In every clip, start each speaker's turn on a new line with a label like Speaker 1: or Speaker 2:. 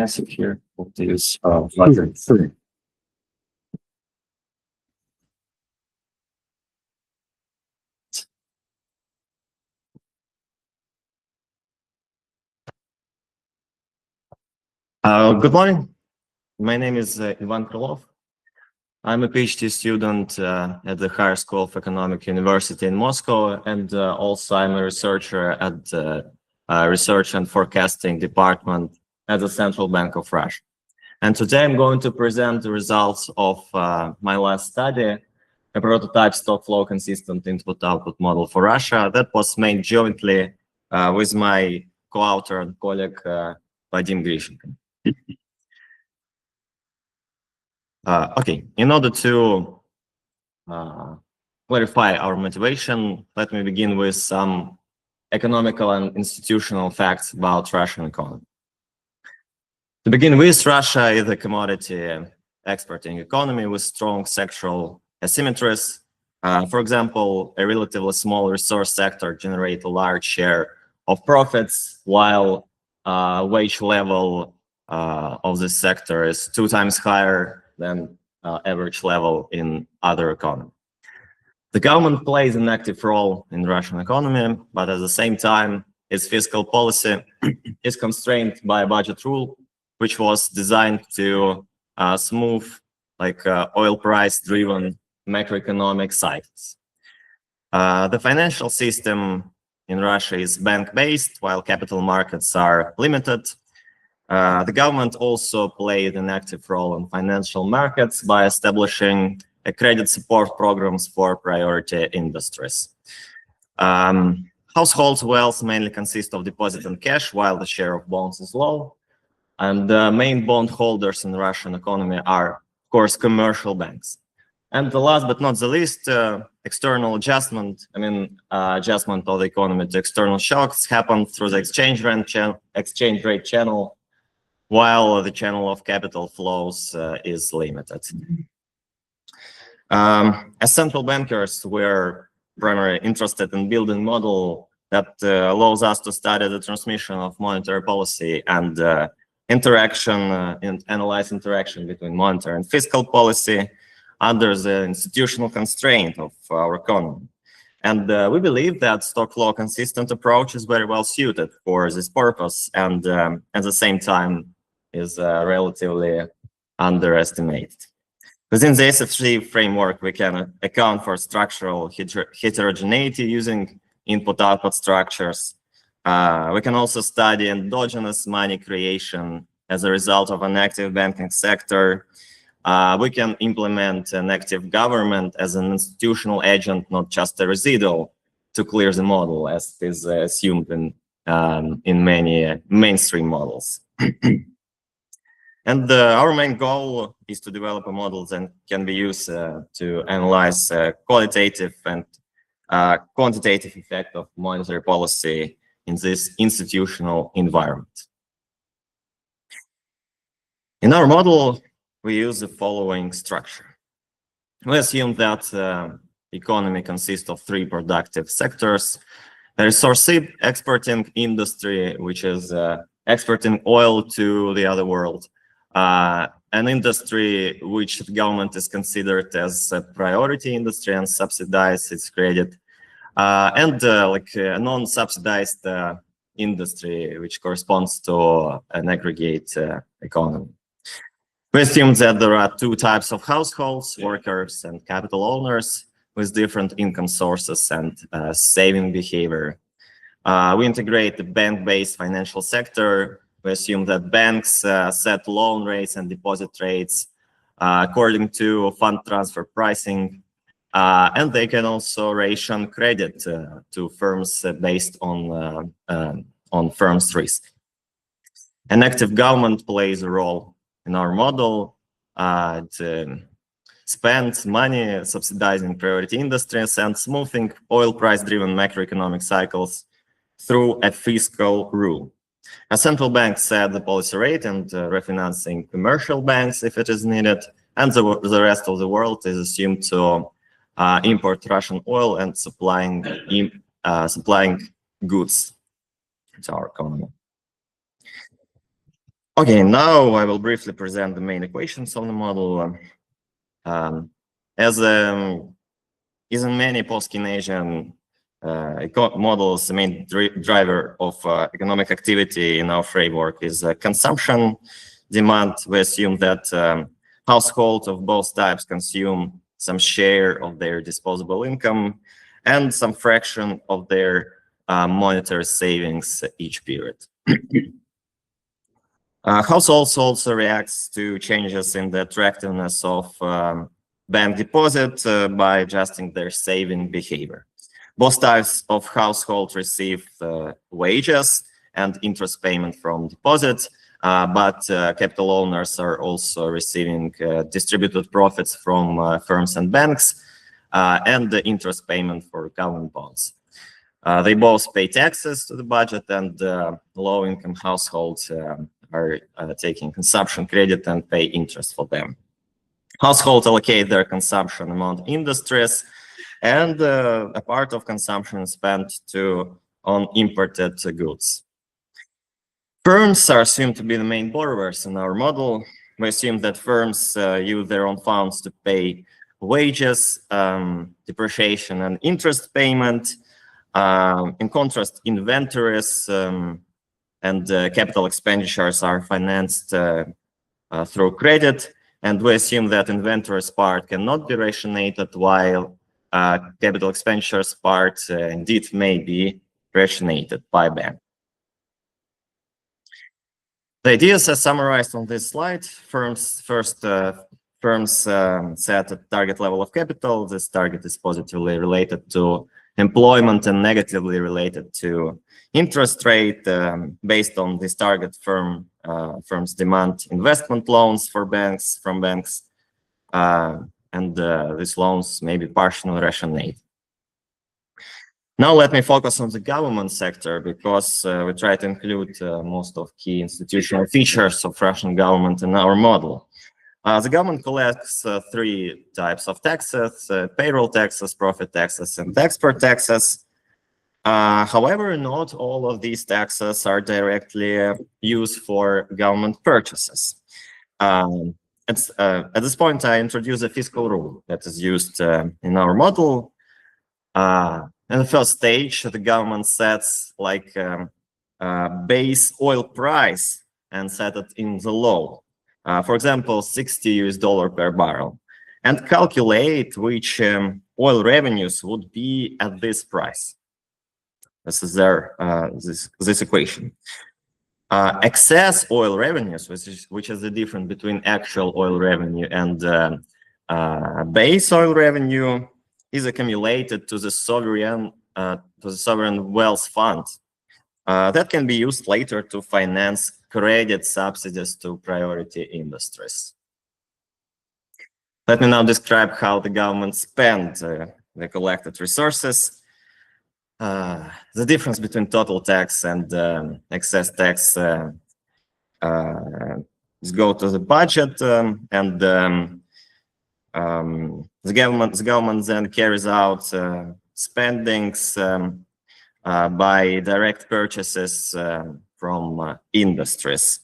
Speaker 1: massive here of this Vadim 3. Good morning. My name is Ivan Krylov. I'm a PhD student at the Higher School of Economic University in Moscow, and also I'm a researcher at the Research and Forecasting Department at the Central Bank of Russia. And today I'm going to present the results of my last study, a prototype stock flow consistent input-output model for Russia that was made jointly with my co-author and colleague Vadim Grishchenko. Okay, in order to clarify our motivation, let me begin with some economical and institutional facts about Russian economy. To begin with, Russia is a commodity exporting economy with strong sectoral asymmetries. For example, a relatively small resource sector generates a large share of profits, while wage level of this sector is 2 times higher than average level in other economies. The government plays an active role in the Russian economy, but at the same time, its fiscal policy is constrained by a budget rule, which was designed to smooth oil price-driven macroeconomic cycles. The financial system in Russia is bank-based, while capital markets are limited. The government also played an active role in financial markets by establishing credit support programs for priority industries. Household wealth mainly consists of deposit and cash, while the share of bonds is low. And the main bond holders in the Russian economy are, of course, commercial banks. And the last but not the least, external adjustment, adjustment of the economy to external shocks happen through the exchange rate channel, while the channel of capital flows is limited. As central bankers, we're primarily interested in building a model that allows us to study the transmission of monetary policy and interaction and analyze interaction between monetary and fiscal policy under the institutional constraint of our economy. And we believe that stock flow consistent approach is very well suited for this purpose, and at the same time is relatively underestimated. Within the SFC framework, we can account for structural heterogeneity using input-output structures. We can also study endogenous money creation as a result of an active banking sector. We can implement an active government as an institutional agent, not just a residual, to clear the model, as is assumed in many mainstream models. And our main goal is to develop a model that can be used to analyze qualitative and quantitative effect of monetary policy in this institutional environment. In our model, we use the following structure. We assume that the economy consists of 3 productive sectors: a resource exporting industry, which is exporting oil to the other world, an industry which the government is considered as a priority industry and subsidizes its credit, and a non-subsidized industry, which corresponds to an aggregate economy. We assume that there are 2 types of households, workers and capital owners, with different income sources and saving behavior. We integrate the bank-based financial sector. We assume that banks set loan rates and deposit rates according to fund transfer pricing, and they can also ration credit to firms based on firms' risk. An active government plays a role in our model to spend money subsidizing priority industries and smoothing oil price-driven macroeconomic cycles through a fiscal rule. A central bank set the policy rate and refinancing commercial banks if it is needed, and the rest of the world is assumed to import Russian oil and supplying goods to our economy. Okay, now I will briefly present the main equations of the model. As is in many post-Keynesian models, the main driver of economic activity in our framework is consumption demand. We assume that households of both types consume some share of their disposable income and some fraction of their monetary savings each period. Households also reacts to changes in the attractiveness of bank deposit by adjusting their saving behavior. Both types of household receive wages and interest payment from deposits, but capital owners are also receiving distributed profits from firms and banks and the interest payment for government bonds. They both pay taxes to the budget, and low-income households are taking consumption credit and pay interest for them. Households allocate their consumption among industries, and a part of consumption is spent on imported goods. Firms are assumed to be the main borrowers in our model. We assume that firms use their own funds to pay wages, depreciation, and interest payment. In contrast, inventories and capital expenditures are financed through credit, and we assume that inventories part cannot be rationated, while capital expenditures part indeed may be rationated by bank. The ideas are summarized on this slide. Firms set a target level of capital. This target is positively related to employment and negatively related to interest rate. Based on this target, firms demand investment loans from banks, and these loans may be partially rationated. Now let me focus on the government sector, because we try to include most of key institutional features of Russian government in our model. The government collects three types of taxes: payroll taxes, profit taxes, and export taxes. However, not all of these taxes are directly used for government purchases. At this point, I introduce a fiscal rule that is used in our model. In the first stage, the government sets like base oil price and set it in the law. For example, $60 per barrel, and calculate which oil revenues would be at this price. This is their this equation. Excess oil revenues, which is the difference between actual oil revenue and base oil revenue, is accumulated to the sovereign wealth fund. That can be used later to finance credit subsidies to priority industries. Let me now describe how the government spends the collected resources. The difference between total tax and excess tax go to the budget, and the government then carries out spendings by direct purchases from industries.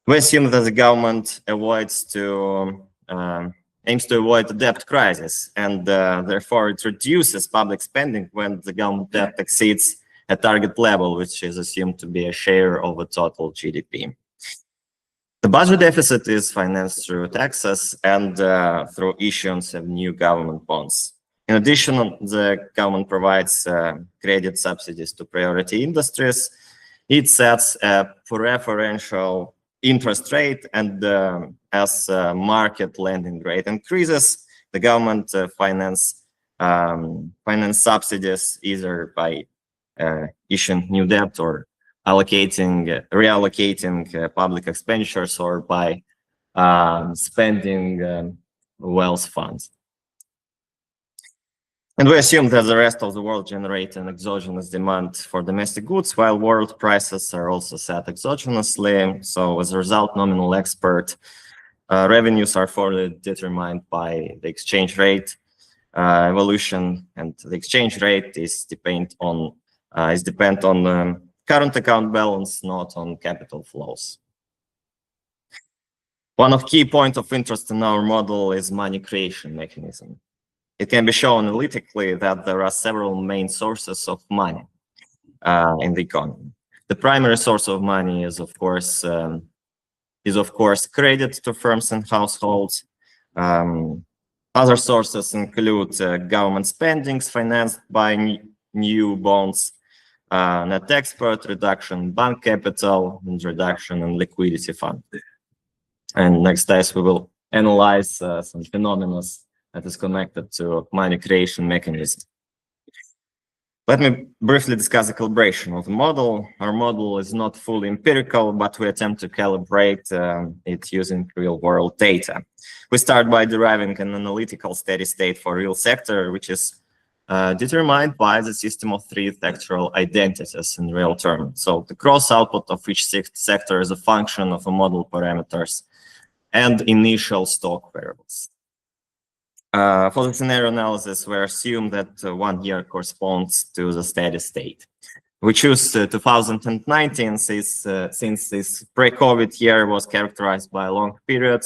Speaker 1: We assume that the government aims to avoid the debt crisis, and therefore it reduces public spending when the government debt exceeds a target level, which is assumed to be a share of the total GDP. The budget deficit is financed through taxes and through issuance of new government bonds. In addition, the government provides credit subsidies to priority industries. It sets a preferential interest rate, and as market lending rate increases, the government finance subsidies either by issuing new debt or reallocating public expenditures, or by spending wealth funds. And we assume that the rest of the world generates an exogenous demand for domestic goods, while world prices are also set exogenously. So as a result, nominal export revenues are further determined by the exchange rate evolution, and the exchange rate is depend on current account balance, not on capital flows. One of key points of interest in our model is money creation mechanism. It can be shown analytically that there are several main sources of money in the economy. The primary source of money is, of course, credit to firms and households. Other sources include government spendings financed by new bonds, net export, reduction in bank capital, and reduction in liquidity fund. And next days we will analyze some phenomena that is connected to money creation mechanism. Let me briefly discuss the calibration of the model. Our model is not fully empirical, but we attempt to calibrate it using real-world data. We start by deriving an analytical steady state for real sector, which is determined by the system of three sectoral identities in real terms. So the gross output of each sector is a function of a model parameters and initial stock variables. For the scenario analysis, we assume that 1 year corresponds to the steady state. We choose 2019 since this pre-COVID year was characterized by a long period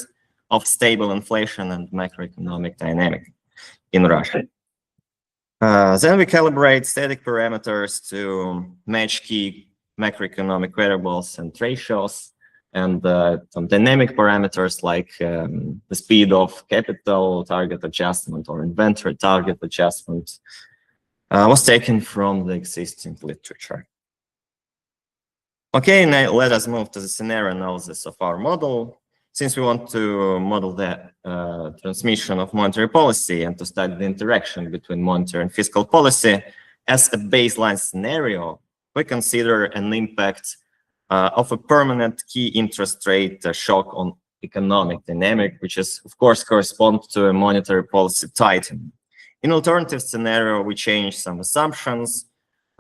Speaker 1: of stable inflation and macroeconomic dynamic in Russia. Then we calibrate static parameters to match key macroeconomic variables and ratios, and some dynamic parameters like the speed of capital target adjustment or inventory target adjustment was taken from the existing literature. Okay, now let us move to the scenario analysis of our model. Since we want to model the transmission of monetary policy and to study the interaction between monetary and fiscal policy, as a baseline scenario, we consider an impact of a permanent key interest rate shock on economic dynamic, which is, of course, corresponds to a monetary policy tightening. In alternative scenario, we change some assumptions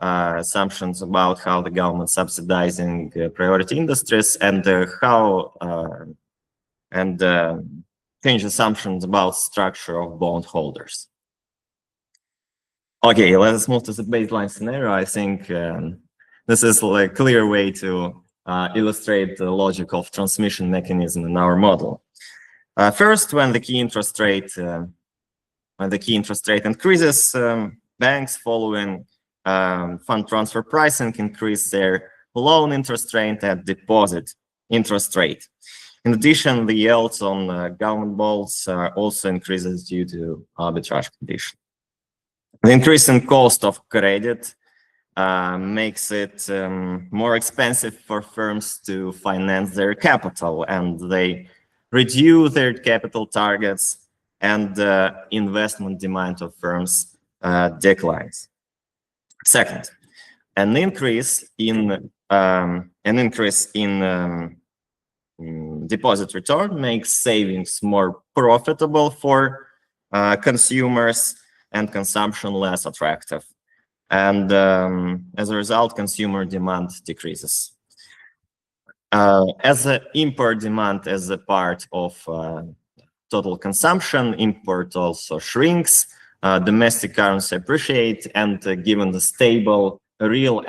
Speaker 1: about how the government subsidizing priority industries and change assumptions about structure of bondholders. Okay, let us move to the baseline scenario. I think this is a clear way to illustrate the logic of transmission mechanism in our model. First, when the key interest rate increases, banks following fund transfer pricing increase their loan interest rate and deposit interest rate. In addition, the yields on government bonds also increases due to arbitrage condition. The increase in cost of credit makes it more expensive for firms to finance their capital, and they reduce their capital targets, and investment demand of firms declines. Second, an increase in deposit return makes savings more profitable for consumers and consumption less attractive. And as a result, consumer demand decreases. As the import demand as a part of total consumption, import also shrinks, domestic currency appreciate, and given the stable real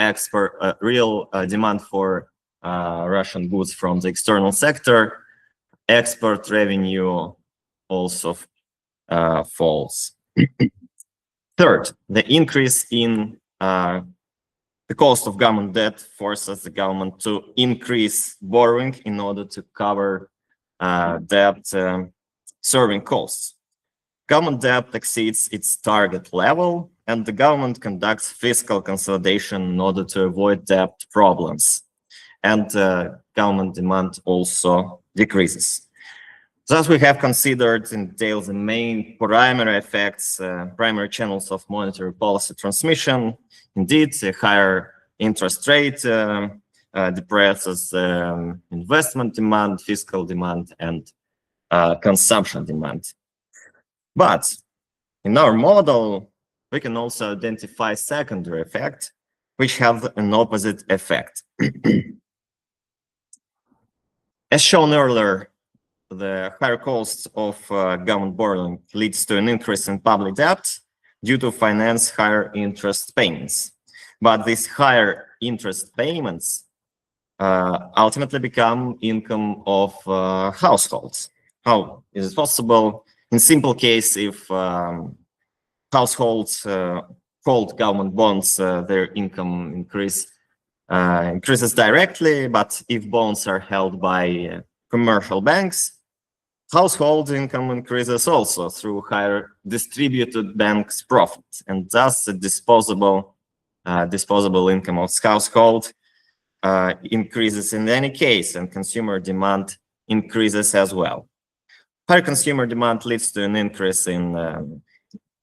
Speaker 1: demand for Russian goods from the external sector, export revenue also falls. Third, the increase in the cost of government debt forces the government to increase borrowing in order to cover debt serving costs. Government debt exceeds its target level, and the government conducts fiscal consolidation in order to avoid debt problems. And government demand also decreases. Thus, we have considered in detail the main primary effects, primary channels of monetary policy transmission. Indeed, a higher interest rate depresses investment demand, fiscal demand, and consumption demand. But in our model, we can also identify secondary effects, which have an opposite effect. As shown earlier, the higher cost of government borrowing leads to an increase in public debt due to finance higher interest payments. But these higher interest payments ultimately become income of households. How is it possible? In simple case, if households hold government bonds, their income increases directly. But if bonds are held by commercial banks, household income increases also through higher distributed banks' profits, and thus the disposable income of household increases in any case, and consumer demand increases as well. Higher consumer demand leads to an increase in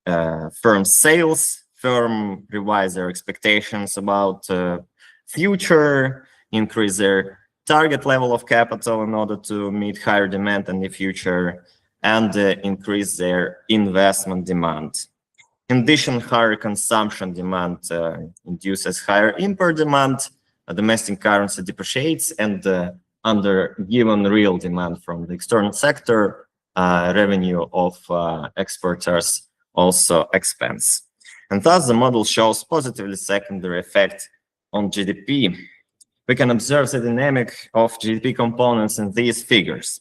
Speaker 1: firm sales. Firm revise their expectations about future, increase their target level of capital in order to meet higher demand in the future, and increase their investment demand. In addition, higher consumption demand induces higher import demand. Domestic currency depreciates, and under given real demand from the external sector, revenue of exporters also expands. And thus the model shows positively secondary effect on GDP. We can observe the dynamic of GDP components in these figures.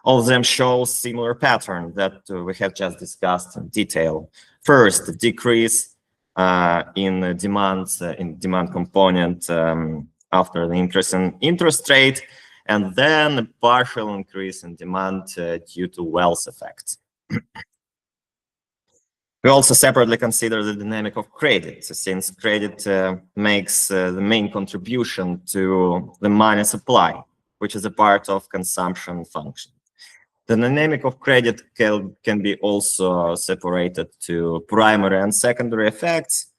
Speaker 1: All of them show similar pattern that we have just discussed in detail. First, the decrease in demand component after the increase in interest rate, and then a partial increase in demand due to wealth effects. We also separately consider the dynamic of credit, since credit makes the main contribution to the money supply, which is a part of consumption function. The dynamic of credit can be also separated to primary and secondary effects.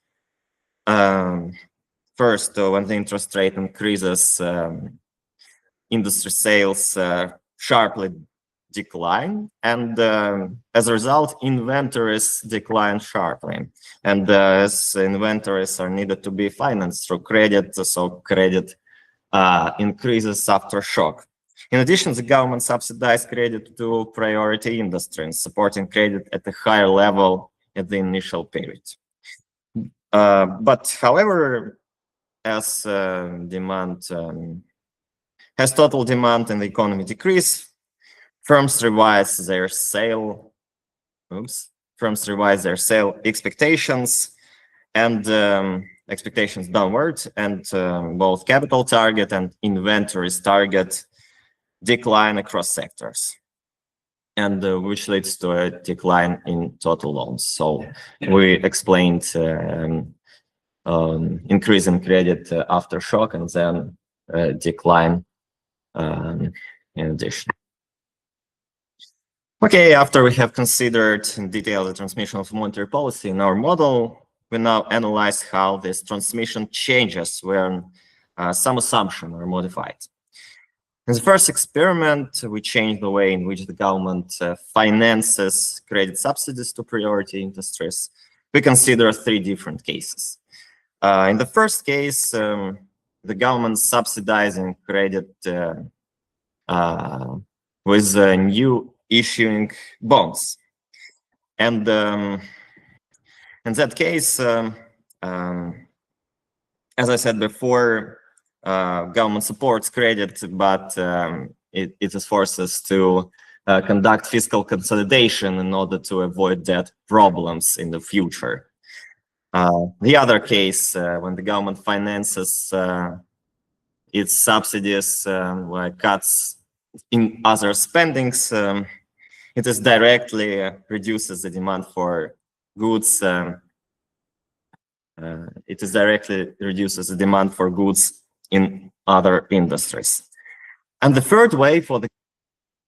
Speaker 1: First, when the interest rate increases, industry sales sharply decline, and as a result, inventories decline sharply. And as inventories are needed to be financed through credit, so credit increases after shock. In addition, the government subsidized credit to priority industries, supporting credit at a higher level at the initial period. But however, as total demand in the economy decrease, firms revise their sale expectations and expectations downward, and both capital target and inventories target decline across sectors, and which leads to a decline in total loans. So we explained increase in credit after shock, and then decline in addition. Okay, after we have considered in detail the transmission of monetary policy in our model, we now analyze how this transmission changes when some assumptions are modified. In the first experiment, we changed the way in which the government finances credit subsidies to priority industries. We consider 3 different cases. In the first case, the government subsidizing credit with new issuing bonds. And in that case, as I said before, government supports credit, but it is forces to conduct fiscal consolidation in order to avoid debt problems in the future. The other case, when the government finances its subsidies like cuts in other spendings, it is directly reduces the demand for goods. It is directly reduces the demand for goods in other industries. And the third way for the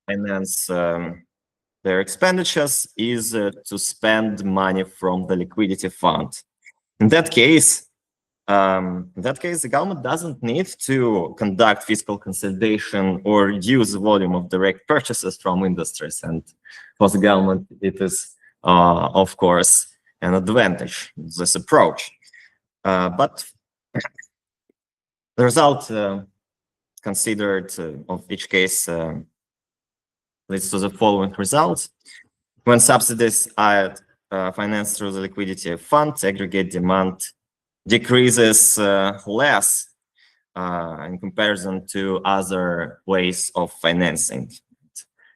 Speaker 1: finance their expenditures is to spend money from the liquidity fund. In that case, the government doesn't need to conduct fiscal consolidation or reduce the volume of direct purchases from industries. And for the government, it is, of course, an advantage, this approach. But the result considered of each case leads to the following results. When subsidies are financed through the liquidity fund, aggregate demand decreases less in comparison to other ways of financing.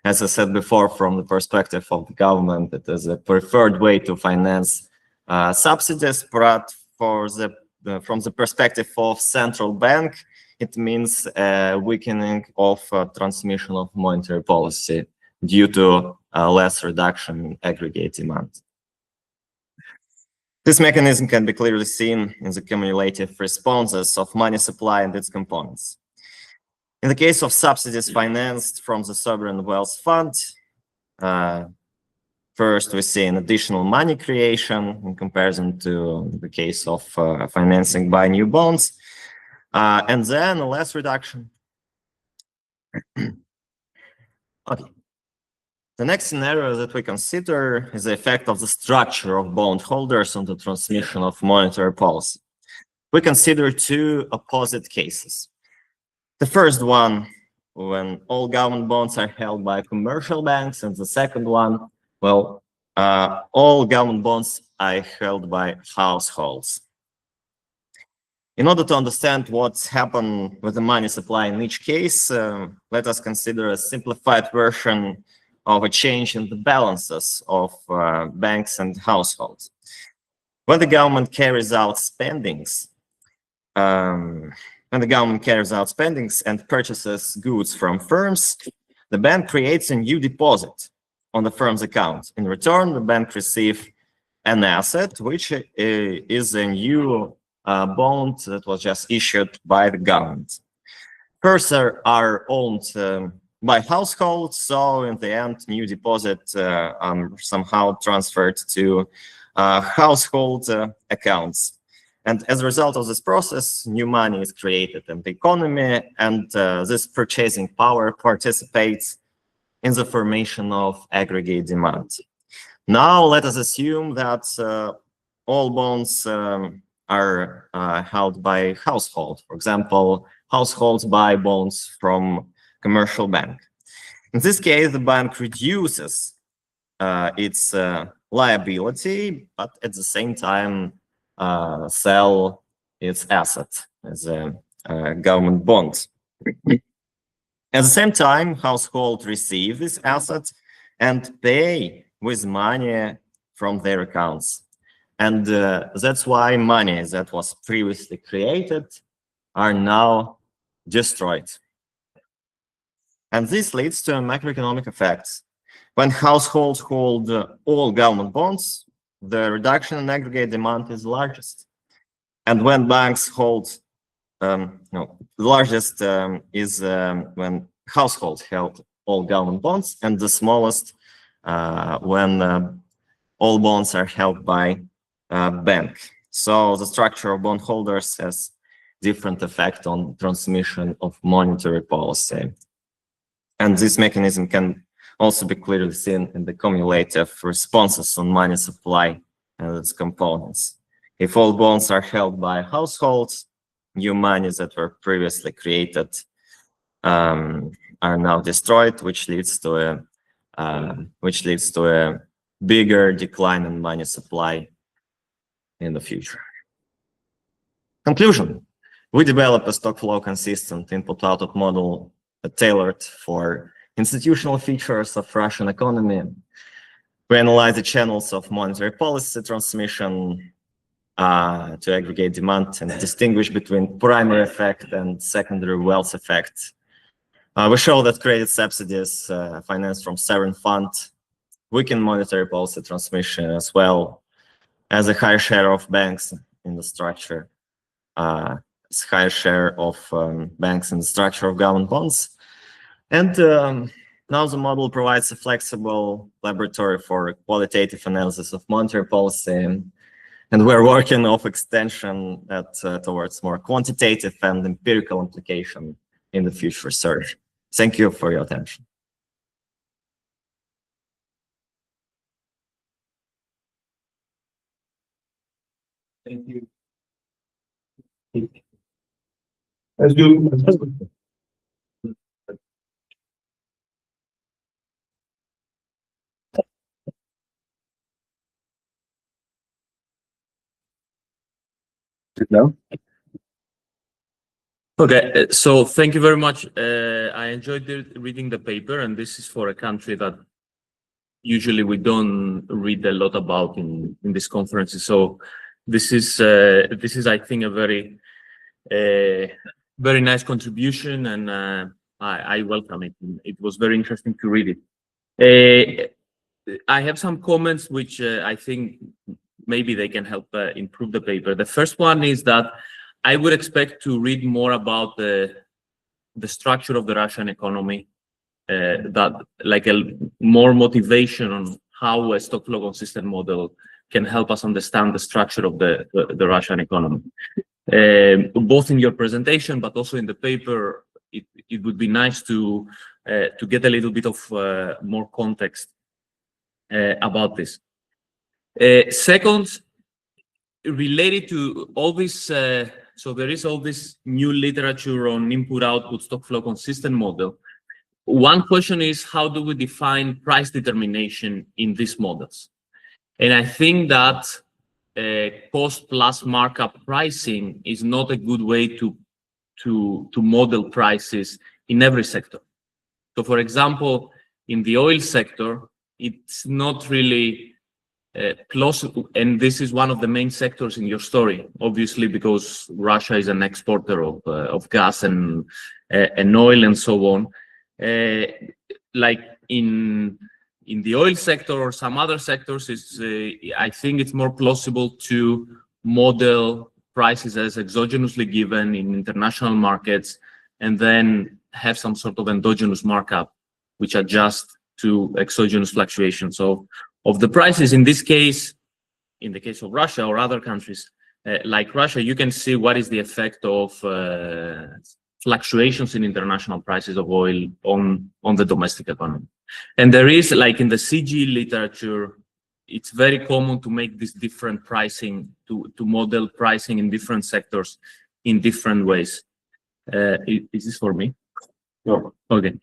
Speaker 1: As I said before, from the perspective of the government, it is a preferred way to finance subsidies, but from the perspective of central bank, it means weakening of transmission of monetary policy due to less reduction in aggregate demand. This mechanism can be clearly seen in the cumulative responses of money supply and its components. In the case of subsidies financed from the sovereign wealth fund, first we see an additional money creation in comparison to the case of financing by new bonds, and then a less reduction. Okay. The next scenario that we consider is the effect of the structure of bondholders on the transmission of monetary policy. We consider two opposite cases. The first one, when all government bonds are held by commercial banks, and the second one, well, all government bonds are held by households. In order to understand what's happened with the money supply in each case, let us consider a simplified version of a change in the balances of banks and households. When the government carries out spendings, and purchases goods from firms, the bank creates a new deposit on the firm's account. In return, the bank receives an asset, which is a new bond that was just issued by the government. First are owned by households, so in the end, new deposits are somehow transferred to household accounts. And as a result of this process, new money is created in the economy, and this purchasing power participates in the formation of aggregate demand. Now, let us assume that all bonds are held by households. For example, households buy bonds from commercial bank. In this case, the bank reduces its liability, but at the same time sell its asset as a government bond. At the same time, households receive this asset and pay with money from their accounts. And that's why money that was previously created are now destroyed. And this leads to macroeconomic effects. When households hold all government bonds, the reduction in aggregate demand is largest. And when banks hold, the largest is when households held all government bonds, and the smallest when all bonds are held by bank. So the structure of bondholders has different effect on transmission of monetary policy. And this mechanism can also be clearly seen in the cumulative responses on money supply and its components. If all bonds are held by households, new monies that were previously created are now destroyed, which leads to a bigger decline in money supply in the future. Conclusion: we developed a stock flow consistent input-output model tailored for institutional features of Russian economy. We analyze the channels of monetary policy transmission to aggregate demand and distinguish between primary effect and secondary wealth effect. We show that credit subsidies financed from sovereign fund weaken monetary policy transmission, as well as a higher share of banks in the structure, higher share of banks in the structure of government bonds. And now the model provides a flexible laboratory for qualitative analysis of monetary policy. And we're working off extension towards more quantitative and empirical implication in the future research. Thank you for your attention.
Speaker 2: Thank you. As you no?
Speaker 3: Okay, so thank you very much. I enjoyed reading the paper, and this is for a country that usually we don't read a lot about in these conferences. So this is I think a very nice contribution, and I welcome it. It was very interesting to read it. I have some comments which I think maybe they can help improve the paper. The first one is that I would expect to read more about the structure of the Russian economy, that like a more motivation on how a stock flow consistent model can help us understand the structure of the Russian economy. Both in your presentation, but also in the paper, it would be nice to get a little bit of more context about this. Second, related to all this, so there is all this new literature on input-output stock flow consistent model. One question is, how do we define price determination in these models? And I think that cost plus markup pricing is not a good way to model prices in every sector. So, for example, in the oil sector, it's not really plausible, and this is one of the main sectors in your story, obviously, because Russia is an exporter of gas and oil and so on. Like in the oil sector or some other sectors, I think it's more plausible to model prices as exogenously given in international markets, and then have some sort of endogenous markup which adjust to exogenous fluctuations of the prices. In this case, in the case of Russia or other countries like Russia, you can see what is the effect of fluctuations in international prices of oil on the domestic economy. And there is, like in the CG literature, it's very common to make this different pricing, to model pricing in different sectors in different ways. Is this for me?
Speaker 1: No.
Speaker 3: Okay.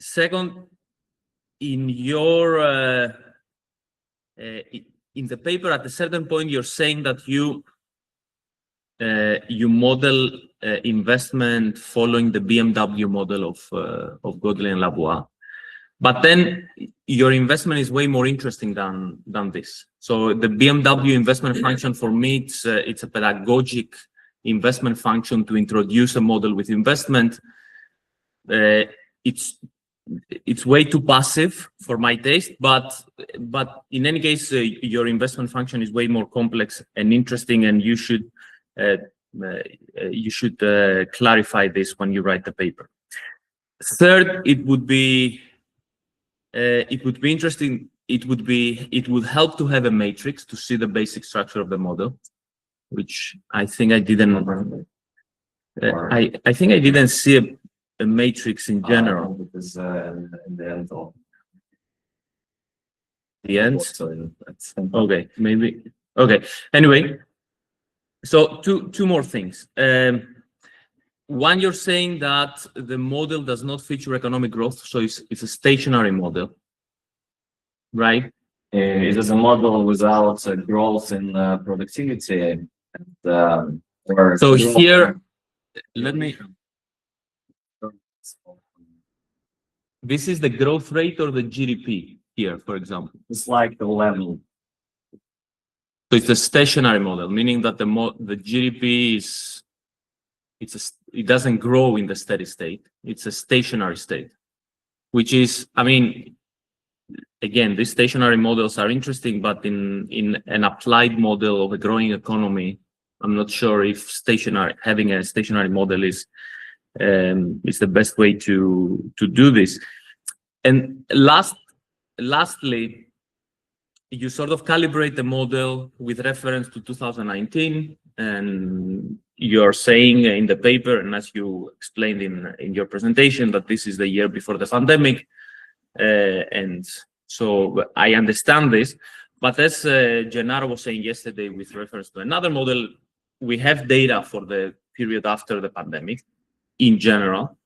Speaker 3: Second, in your in the paper, at a certain point, you're saying that you model investment following the BMW model of Godley and Lavoie, but then your investment is way more interesting than this. So the BMW investment function, for me, it's a pedagogic investment function to introduce a model with investment. It's way too passive for my taste, but in any case, your investment function is way more complex and interesting, and you should clarify this when you write the paper. Third, it would be interesting. It would help to have a matrix to see the basic structure of the model, which I think I didn't. I think I didn't see a matrix in general.
Speaker 1: Because in the end of
Speaker 3: The end.
Speaker 1: so that's
Speaker 3: Okay, maybe. Okay. Anyway, so two more things. One, you're saying that the model does not feature economic growth, so it's a stationary model, right?
Speaker 1: it is a model without growth in productivity. And, or
Speaker 3: So
Speaker 1: growth-
Speaker 3: here, let me. This is the growth rate or the GDP here, for example.
Speaker 1: It's like the level.
Speaker 3: So it's a stationary model, meaning that the GDP is it doesn't grow in the steady state. It's a stationary state, which is, I mean, again, these stationary models are interesting, but in an applied model of a growing economy, I'm not sure if having a stationary model is the best way to do this. And lastly, you sort of calibrate the model with reference to 2019, and you're saying in the paper, and as you explained in your presentation, that this is the year before the pandemic, and so I understand this. But as Gennaro was saying yesterday with reference to another model, we have data for the period after the pandemic in general.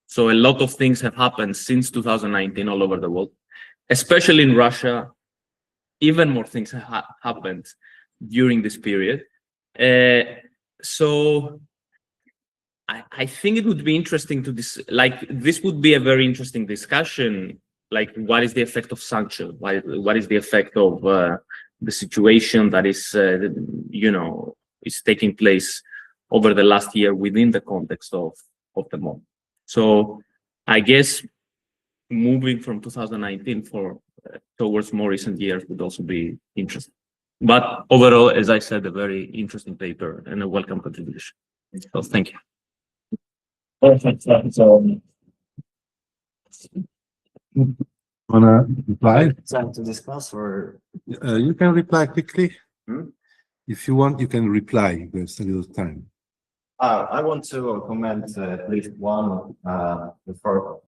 Speaker 3: So a lot of things have happened since 2019 all over the world, especially in Russia. Even more things have happened during this period. So I think it would be interesting to this would be a very interesting discussion. Like, what is the effect of sanction? What is the effect of the situation that is, is taking place over the last year within the context of the moment? So I guess moving from 2019 towards more recent years would also be interesting. But overall, as I said, a very interesting paper and a welcome contribution. So thank you.
Speaker 2: Perfect. So,
Speaker 4: Wanna reply?
Speaker 1: Time to discuss, or
Speaker 4: You can reply quickly.
Speaker 1: Hmm?
Speaker 4: If you want, you can reply. There's a little time.
Speaker 1: I want to comment at least one before